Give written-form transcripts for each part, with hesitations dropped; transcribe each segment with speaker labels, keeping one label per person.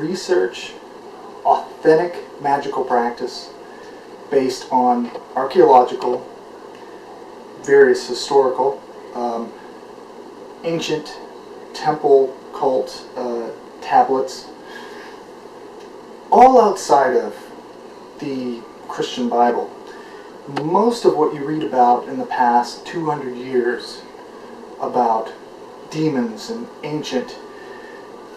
Speaker 1: research authentic magical practice based on archaeological, various historical, ancient temple cult tablets, all outside of the Christian Bible. Most of what you read about in the past 200 years about demons and ancient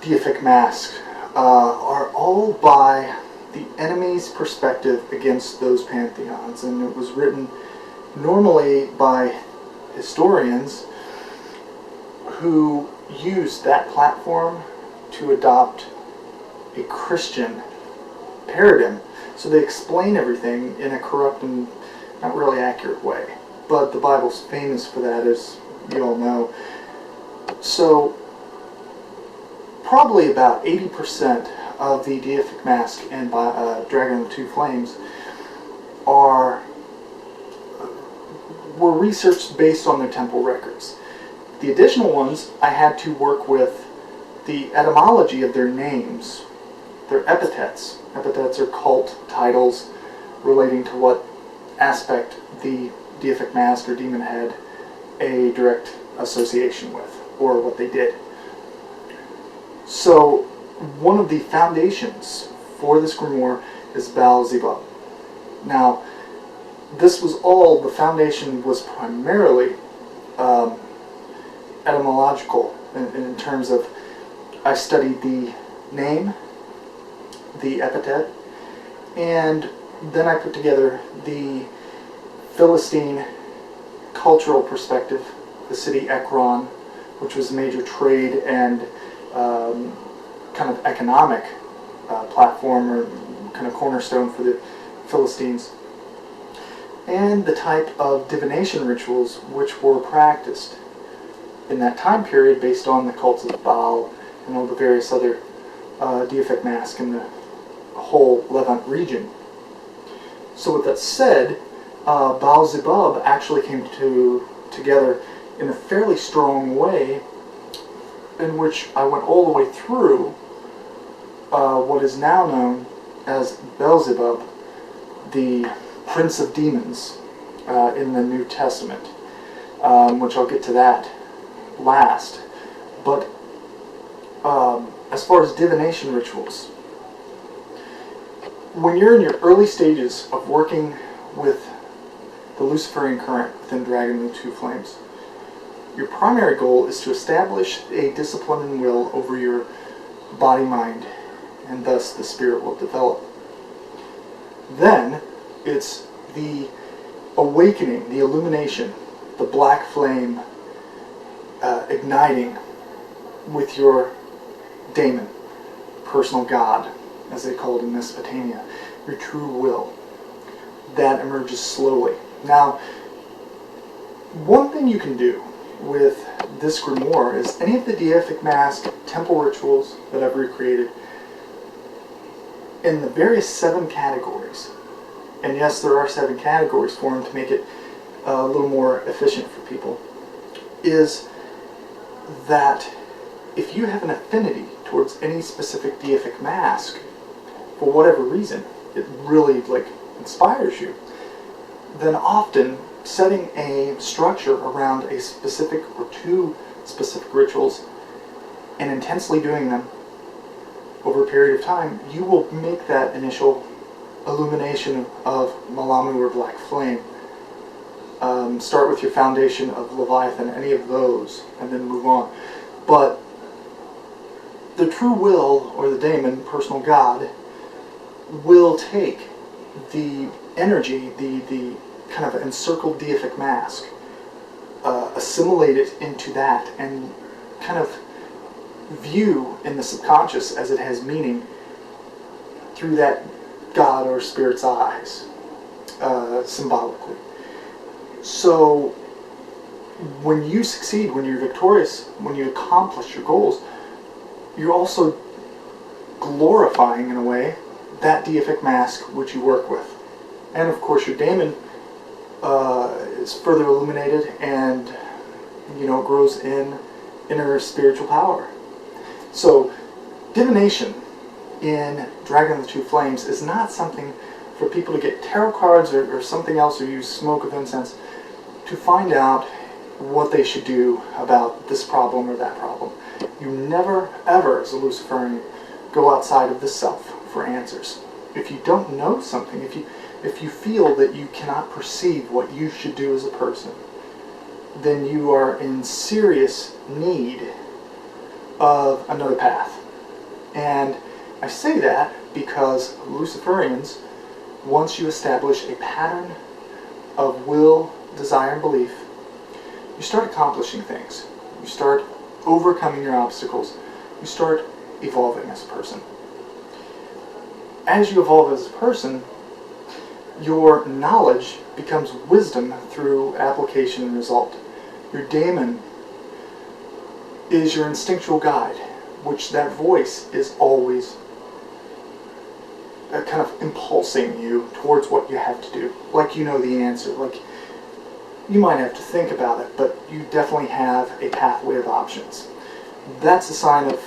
Speaker 1: Deific Mask are all by the enemy's perspective against those pantheons, and it was written normally by historians who used that platform to adopt a Christian paradigm. So they explain everything in a corrupt and not really accurate way. But the Bible's famous for that, as you all know. So probably about 80% of the Deific Mask and Dragon of the Two Flames were researched based on their temple records. The additional ones, I had to work with the etymology of their names, their epithets. Epithets are cult titles relating to what aspect the Deific Mask or demon had a direct association with, or what they did. So one of the foundations for this grimoire is Baal Zebub. Now, this was all, the foundation was primarily etymological in terms of, I studied the name, the epithet, and then I put together the Philistine cultural perspective, the city Ekron, which was a major trade and kind of economic platform or kind of cornerstone for the Philistines, and the type of divination rituals which were practiced in that time period based on the cults of Baal and all the various other Deific Mask in the whole Levant region. So with that said, BaalZebub actually came together in a fairly strong way, in which I went all the way through what is now known as Beelzebub, the Prince of Demons in the New Testament, which I'll get to that last. But as far as divination rituals, when you're in your early stages of working with the Luciferian current within Dragon of the Two Flames, your primary goal is to establish a discipline and will over your body-mind, and thus the spirit will develop. Then it's the awakening, the illumination, the black flame igniting with your daemon, personal god, as they called in Mesopotamia, your true will. That emerges slowly. Now, one thing you can do with this grimoire is any of the Deific Mask temple rituals that I've recreated in the various 7 categories, and yes, there are 7 categories for them to make it a little more efficient for people, is that if you have an affinity towards any specific Deific Mask, for whatever reason, it really inspires you, then often setting a structure around a specific or 2 specific rituals and intensely doing them over a period of time, you will make that initial illumination of Malamu or Black Flame. Start with your foundation of Leviathan, any of those, and then move on. But the true will, or the daemon, personal god, will take the energy, the kind of encircled Deific Mask, assimilate it into that, and kind of view in the subconscious as it has meaning through that god or spirit's eyes, symbolically. So when you succeed, when you're victorious, when you accomplish your goals, you're also glorifying, in a way, that Deific Mask which you work with. And of course your daemon is further illuminated, and grows in inner spiritual power. So divination in Dragon of the Two Flames is not something for people to get tarot cards or something else, or use smoke of incense to find out what they should do about this problem or that problem. You never, ever, as a Luciferian, go outside of the self for answers. If you don't know something, if you feel that you cannot perceive what you should do as a person, then you are in serious need of another path. And I say that because Luciferians, once you establish a pattern of will, desire, and belief, you start accomplishing things. You start overcoming your obstacles. You start evolving as a person. As you evolve as a person, your knowledge becomes wisdom through application and result. Your daemon is your instinctual guide, which that voice is always kind of impulsing you towards what you have to do. Like you know the answer. Like you might have to think about it, but you definitely have a pathway of options. That's a sign of,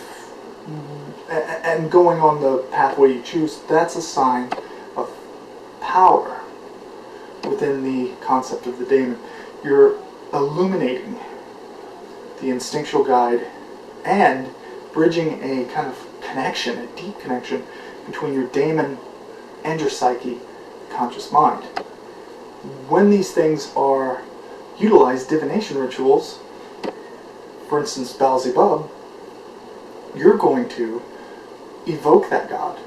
Speaker 1: and going on the pathway you choose, that's a sign of power within the concept of the daemon. You're illuminating the instinctual guide and bridging a kind of connection, a deep connection between your daemon and your psyche, conscious mind. When these things are utilized, divination rituals, for instance Baal Zebub, you're going to evoke that god,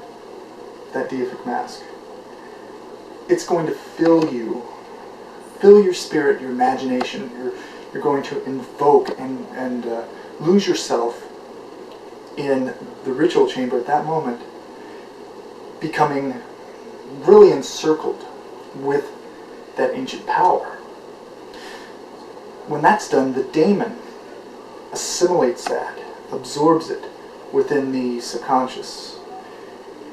Speaker 1: that Deific Mask. It's going to fill you, fill your spirit, your imagination. You're going to invoke and lose yourself in the ritual chamber at that moment, becoming really encircled with that ancient power. When that's done, the daemon assimilates that, absorbs it within the subconscious,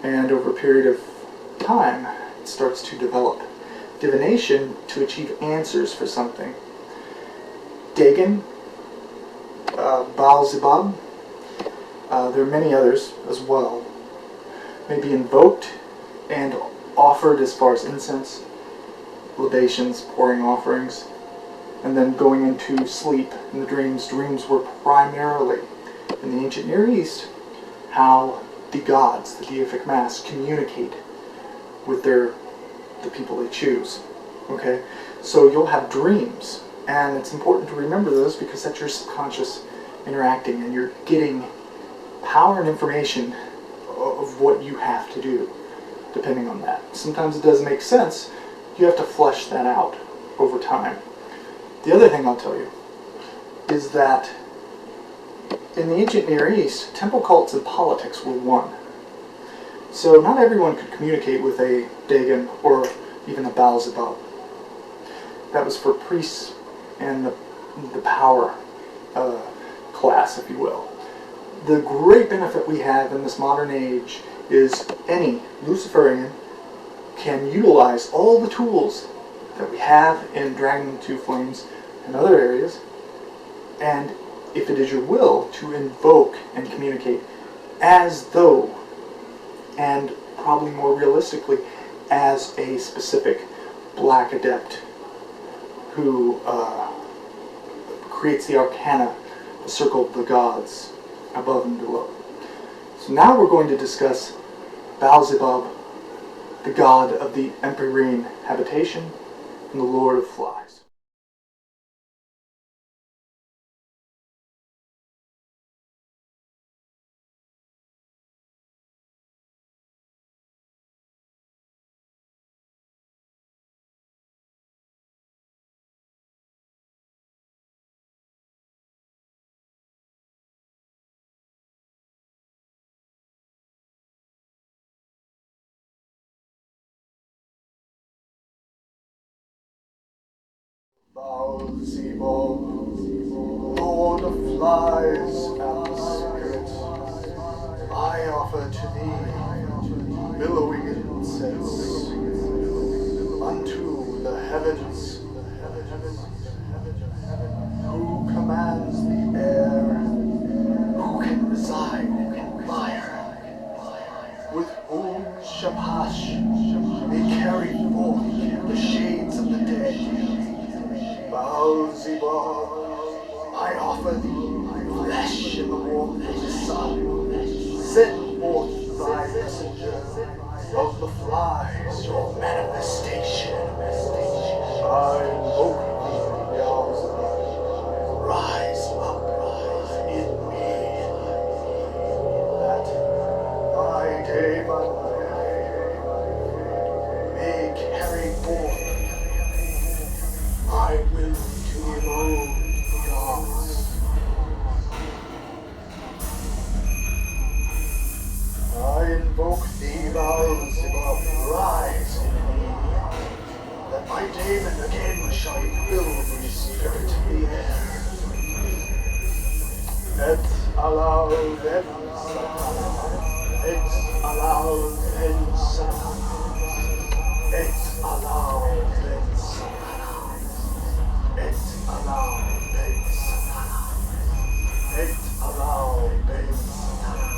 Speaker 1: and over a period of time it starts to develop divination to achieve answers for something. Dagon, BaalZebub, there are many others as well, may be invoked and offered as far as incense, libations, pouring offerings, and then going into sleep in the dreams. Dreams were primarily, in the ancient Near East, how the gods, the Deific Mask, communicate with the people they choose. Okay? So you'll have dreams, and it's important to remember those because that's your subconscious interacting, and you're getting power and information of what you have to do, depending on that. Sometimes it doesn't make sense. You have to flesh that out over time. The other thing I'll tell you is that in the ancient Near East, temple cults and politics were one. So not everyone could communicate with a Dagon or even a BaalZebub. That was for priests and the power class, if you will. The great benefit we have in this modern age is any Luciferian can utilize all the tools that we have in Dragon of the Two Flames and other areas, and if it is your will, to invoke and communicate as though, and probably more realistically, as a specific black adept who creates the arcana, the circle of the gods, above and below. So now we're going to discuss BaalZebub, the god of the Empyrean habitation and the Lord of Flies. Baal Zebub, Lord of Flies and the Spirit, I offer to thee billowing incense unto the heavens. Who commands the air? Who can reside in fire? Shapash, may carry forth the shades of the dead. Baal Zebub, I offer thee flesh in the warmth of the sun. Send forth thy messenger of the flies, your manifestation. I invoke thee, BaalZebub. Rise up in me, that my demon may carry forth my will to erode the gods. I invoke thee, BaalZebub, rise in me, that my daemon again shall fill the spirit of the air. Et alal ben satana, et alal ben satana, et alal ben satana, et alal ben satana, et alal ben satana.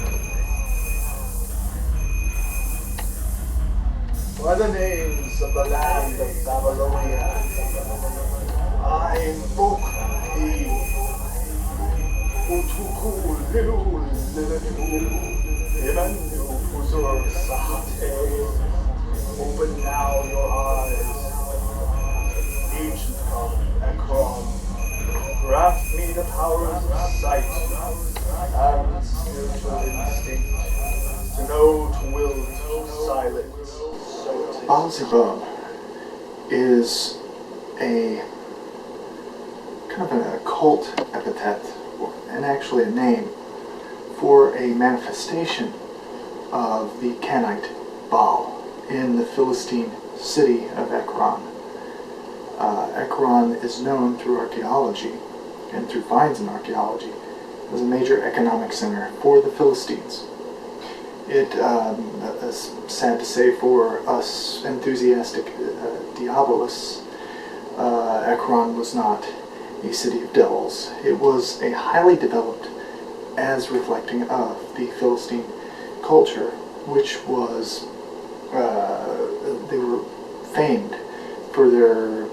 Speaker 1: By the names of the land of Babylonia, I invoke thee. Utuku lilu lililu, Emanu Puzur Sahate. Open now your eyes, ancient God of Ekron. Grant me the powers of sight and spiritual instinct to know, to will, to silence. BaalZebub is a kind of an occult epithet, and actually a name, for a manifestation of the Canaanite Baal in the Philistine city of Ekron. Ekron is known through archaeology and through finds in archaeology as a major economic center for the Philistines. It is sad to say for us enthusiastic diabolists, Ekron was not a city of devils. It was a highly developed, as reflecting of the Philistine culture, which was, they were famed for their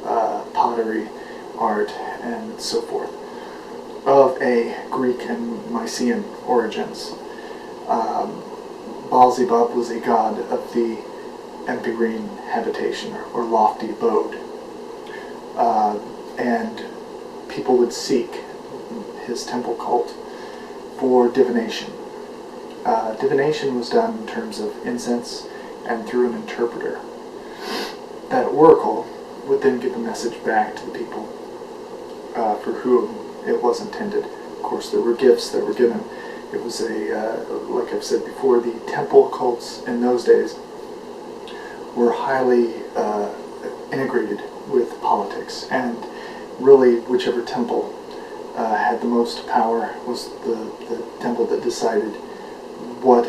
Speaker 1: pottery, art, and so forth, of a Greek and Mycenaean origins. BaalZebub was a god of the empyrean habitation, or lofty abode, and people would seek his temple cult for divination. Divination was done in terms of incense and through an interpreter. That oracle would then give a message back to the people for whom it was intended. Of course, there were gifts that were given. It was like I've said before, the temple cults in those days were highly integrated with politics, and really whichever temple had the most power was the temple that decided what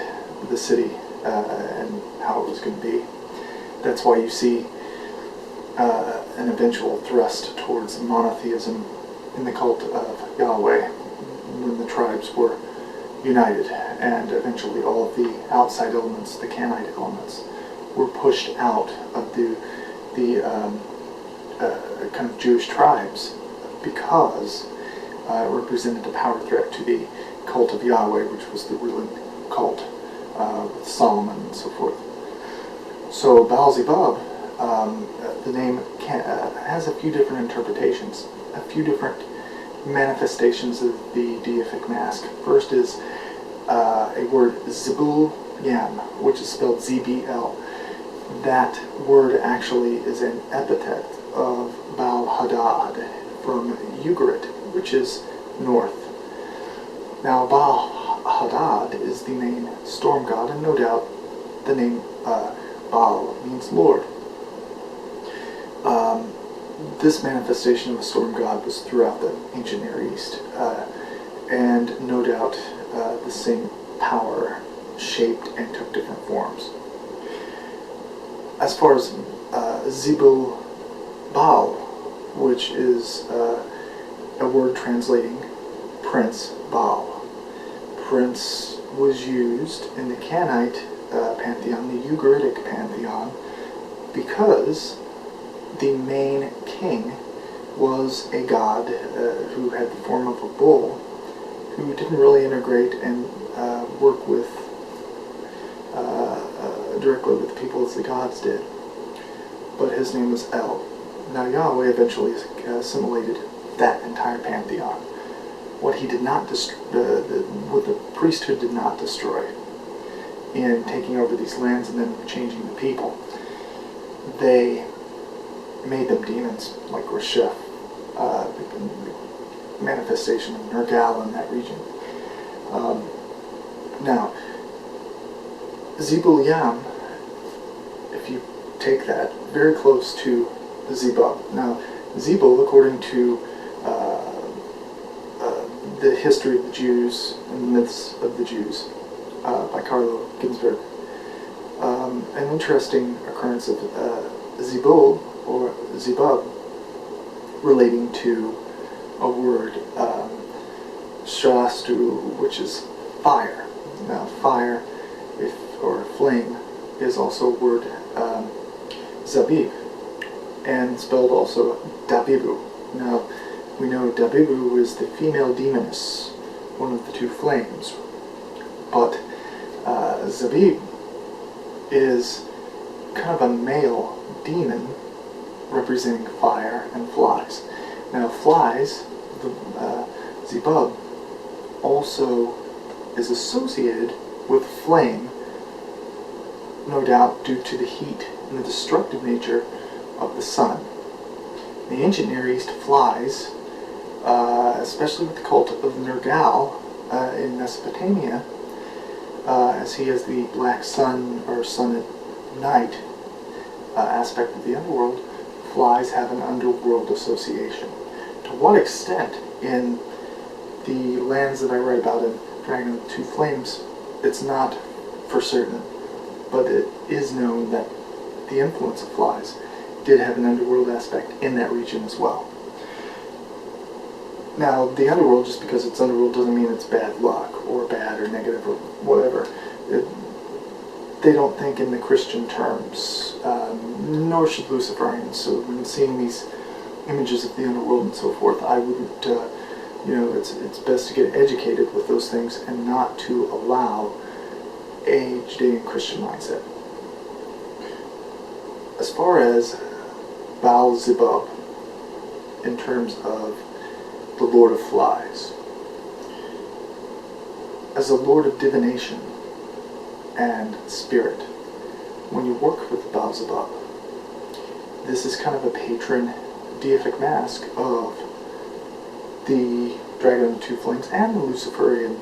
Speaker 1: the city and how it was going to be. That's why you see an eventual thrust towards monotheism in the cult of Yahweh when the tribes were united, and eventually all of the outside elements, the Canaanite elements, were pushed out of the kind of Jewish tribes, because it represented a power threat to the cult of Yahweh, which was the ruling cult with Solomon and so forth. So BaalZebub, the name has a few different interpretations, a few different manifestations of the Deific Mask. First is a word Zebul Yam, which is spelled ZBL. That word actually is an epithet of Baal Hadad from Ugaritic, which is north. Now Baal Hadad is the main storm god, and no doubt the name Baal means Lord. This manifestation of the storm god was throughout the ancient Near East, and no doubt the same power shaped and took different forms. As far as Zebul Baal, which is a word translating Prince Baal. Prince was used in the Canaanite pantheon, the Ugaritic pantheon, because the main king was a god who had the form of a bull, who didn't really integrate and work with directly with the people as the gods did. But his name was El. Now Yahweh eventually assimilated that entire pantheon. What he did not what the priesthood did not destroy in taking over these lands and then changing the people, they made them demons like Reshef, the manifestation of Nergal in that region. Now, Zebul Yam, if you take that, very close to Zebub. Now, Zebul, according to the History of the Jews and the Myths of the Jews by Carlo Ginzburg, an interesting occurrence of Zebul or Zebub relating to a word Shastu, which is fire. Now, fire or flame is also a word Zabib, and spelled also Dabibu. Now, we know Dabibu is the female demoness, one of the two flames, but Zabib is kind of a male demon representing fire and flies. Now, flies, the Zebub, also is associated with flame, no doubt due to the heat and the destructive nature of the sun. In the ancient Near East, flies, especially with the cult of Nergal in Mesopotamia, as he is the black sun or sun at night aspect of the underworld, flies have an underworld association. To what extent in the lands that I write about in Dragon of the Two Flames, it's not for certain, but it is known that the influence of flies did have an underworld aspect in that region as well. Now, the underworld, just because it's underworld doesn't mean it's bad luck or bad or negative or whatever. They don't think in the Christian terms, nor should Luciferians. So when seeing these images of the underworld and so forth, I wouldn't, it's best to get educated with those things and not to allow a Judean-Christian mindset. As far as BaalZebub, in terms of the Lord of Flies, as a Lord of Divination and Spirit, when you work with BaalZebub, this is kind of a patron Deific Mask of the Dragon of the Two Flames and the Luciferian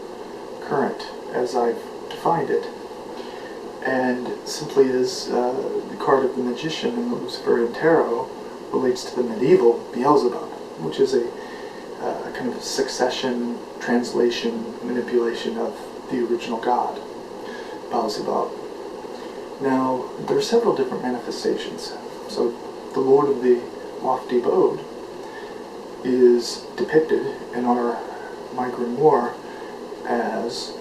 Speaker 1: current, as I've defined it. And simply as the card of the Magician in the Luciferian Tarot relates to the medieval Beelzebub, which is a kind of succession, translation, manipulation of the original god, BaalZebub. Now, there are several different manifestations. So, the Lord of the Lofty Abode is depicted in my grimoire as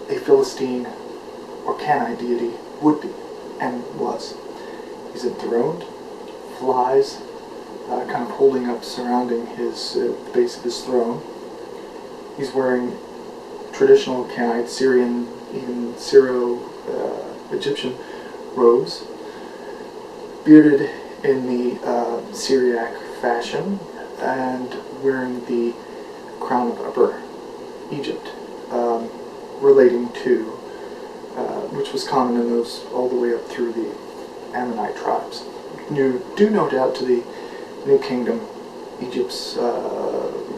Speaker 1: a Philistine or Canaanite deity would be, and was. He's enthroned, flies kind of holding up, surrounding his the base of his throne. He's wearing traditional Canaanite, Syrian, even Syro-Egyptian robes, bearded in the Syriac fashion, and wearing the crown of Upper Egypt, relating to, which was common in those all the way up through the Ammonite tribes. Due no doubt to the New Kingdom, Egypt's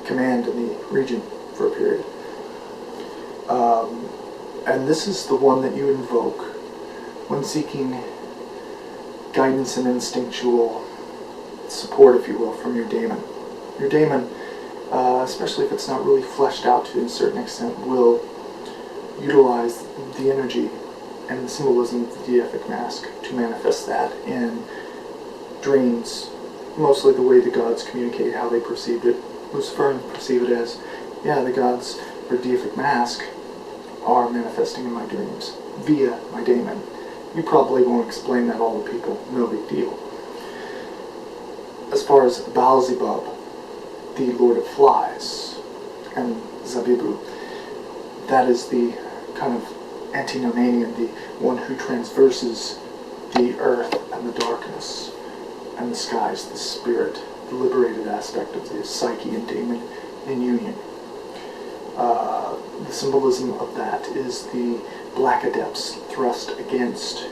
Speaker 1: command in the region for a period. And this is the one that you invoke when seeking guidance and instinctual support, if you will, from your daemon. Your daemon, especially if it's not really fleshed out to a certain extent, will utilize the energy and the symbolism of the Deific Mask to manifest that in dreams, mostly the way the gods communicate how they perceived it. Luciferians perceive it as, yeah, the gods, or Deific Mask, are manifesting in my dreams via my daemon. You probably won't explain that all to people, no big deal. As far as BaalZebub, the Lord of Flies, and Zabibu, that is the kind of antinomian, the one who transverses the earth and the darkness and the skies, the spirit, the liberated aspect of the psyche and daemon in union. The symbolism of that is the black adepts thrust against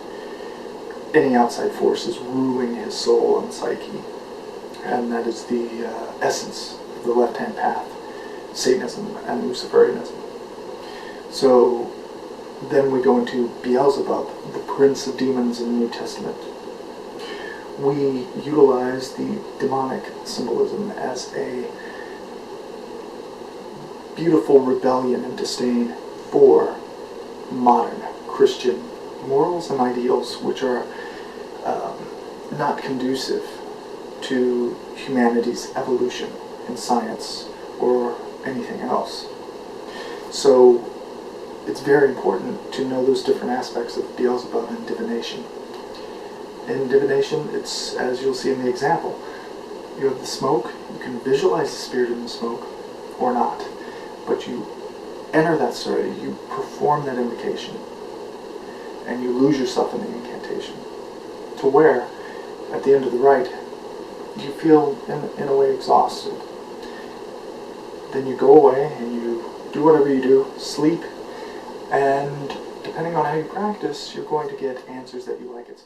Speaker 1: any outside forces ruling his soul and psyche. And that is the essence of the left-hand path, Satanism and Luciferianism. So then we go into Beelzebub, the prince of demons in the New Testament. We utilize the demonic symbolism as a beautiful rebellion and disdain for modern Christian morals and ideals, which are not conducive to humanity's evolution in science or anything else. So it's very important to know those different aspects of Beelzebub and divination. In divination, it's, as you'll see in the example, you have the smoke, you can visualize the spirit in the smoke or not, but you enter that story, you perform that invocation, and you lose yourself in the incantation, to where, at the end of the rite, you feel in a way exhausted. Then you go away and you do whatever you do, sleep, and depending on how you practice, you're going to get answers that you like. It's